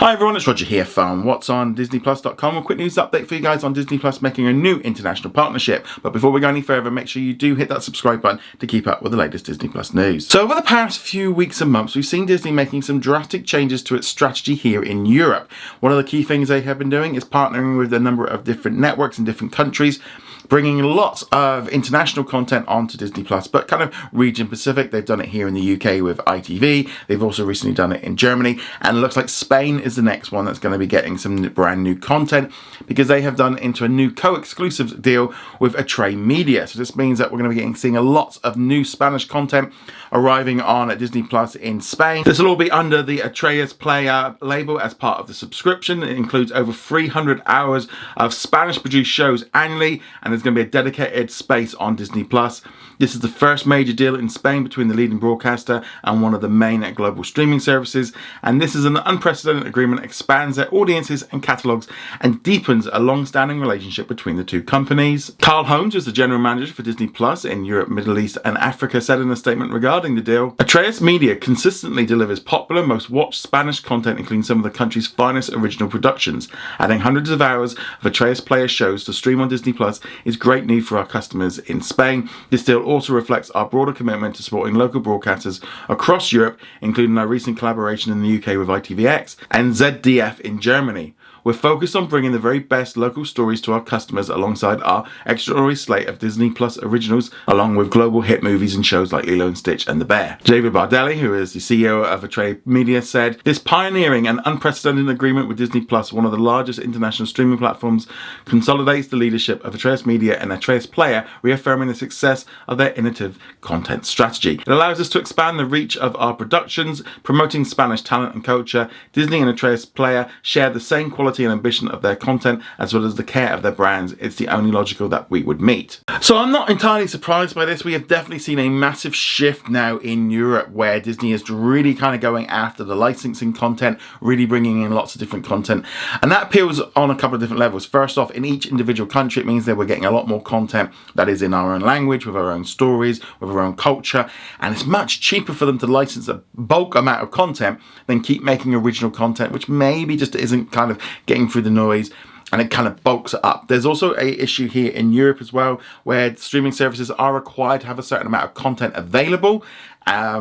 Hi everyone, it's Roger here from What's on DisneyPlus.com. A quick news update for you guys on Disney Plus making a new international partnership. But before we go any further, make sure you do hit that subscribe button to keep up with the latest Disney Plus news. So over the past few weeks and months, we've seen Disney making some drastic changes to its strategy here in Europe. One of the key things they have been doing is partnering with a number of different networks in different countries, bringing lots of international content onto Disney Plus, but kind of region Pacific. They've done it here in the UK with ITV. They've also recently done it in Germany, and it looks like Spain is the next one that's going to be getting some brand new content because they have done into a new co-exclusive deal with AtresMedia. So this means that we're going to be seeing a lot of new Spanish content arriving on Disney Plus in Spain. This will all be under the AtresMedia label as part of the subscription. It includes over 300 hours of Spanish-produced shows annually, and there's going to be a dedicated space on Disney Plus. This is the first major deal in Spain between the leading broadcaster and one of the main global streaming services, and this is an unprecedented agreement, expands their audiences and catalogues and deepens a long-standing relationship between the two companies. Carl Holmes, who's the general manager for Disney Plus in Europe, Middle East and Africa, said in a statement regarding the deal, AtresMedia consistently delivers popular, most watched Spanish content, including some of the country's finest original productions. Adding hundreds of hours of Atres Player shows to stream on Disney Plus is great news for our customers in Spain. This deal also reflects our broader commitment to supporting local broadcasters across Europe, including our recent collaboration in the UK with ITVX and ZDF in Germany. We're focused on bringing the very best local stories to our customers alongside our extraordinary slate of Disney Plus originals, along with global hit movies and shows like Lilo and Stitch and The Bear. David Bardelli, who is the CEO of AtresMedia, said, "This pioneering and unprecedented agreement with Disney Plus, one of the largest international streaming platforms, consolidates the leadership of AtresMedia and Atres Player, reaffirming the success of their innovative content strategy. It allows us to expand the reach of our productions, promoting Spanish talent and culture. Disney and Atres Player share the same quality and ambition of their content as well as the care of their brands. It's the only logical that we would meet." So I'm not entirely surprised by this. We have definitely seen a massive shift now in Europe where Disney is really kind of going after the licensing content, really bringing in lots of different content, and that appeals on a couple of different levels. First off, in each individual country, it means that we're getting a lot more content that is in our own language, with our own stories, with our own culture, and it's much cheaper for them to license a bulk amount of content than keep making original content, which maybe just isn't kind of getting through the noise, and it kind of bulks it up. There's also a issue here in Europe as well, where streaming services are required to have a certain amount of content available,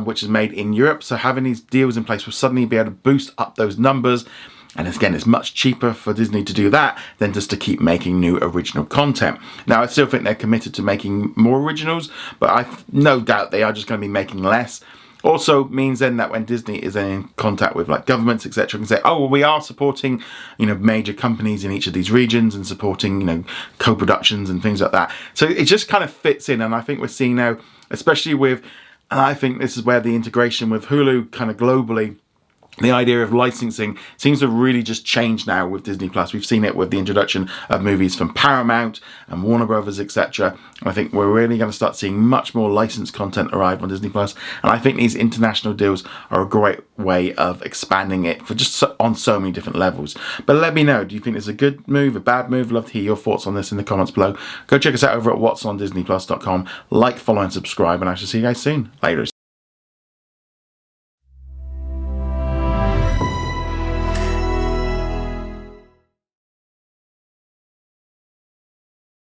which is made in Europe. So having these deals in place will suddenly be able to boost up those numbers. And again, it's much cheaper for Disney to do that than just to keep making new original content. Now, I still think they're committed to making more originals, but I've no doubt they are just going to be making less. Also means then that when Disney is in contact with like governments, etc., can say, oh, well, we are supporting, major companies in each of these regions and supporting, co-productions and things like that. So it just kind of fits in, and I think we're seeing now, especially with, and I think this is where the integration with Hulu kind of globally, the idea of licensing seems to really just change now with Disney Plus. We've seen it with the introduction of movies from Paramount and Warner Brothers, etc. I think we're really going to start seeing much more licensed content arrive on Disney Plus, and I think these international deals are a great way of expanding it for just on so many different levels. But let me know, do you think it's a good move, a bad move? I'd love to hear your thoughts on this in the comments below. Go check us out over at whatsondisneyplus.com. Like, follow, and subscribe, and I shall see you guys soon. Later.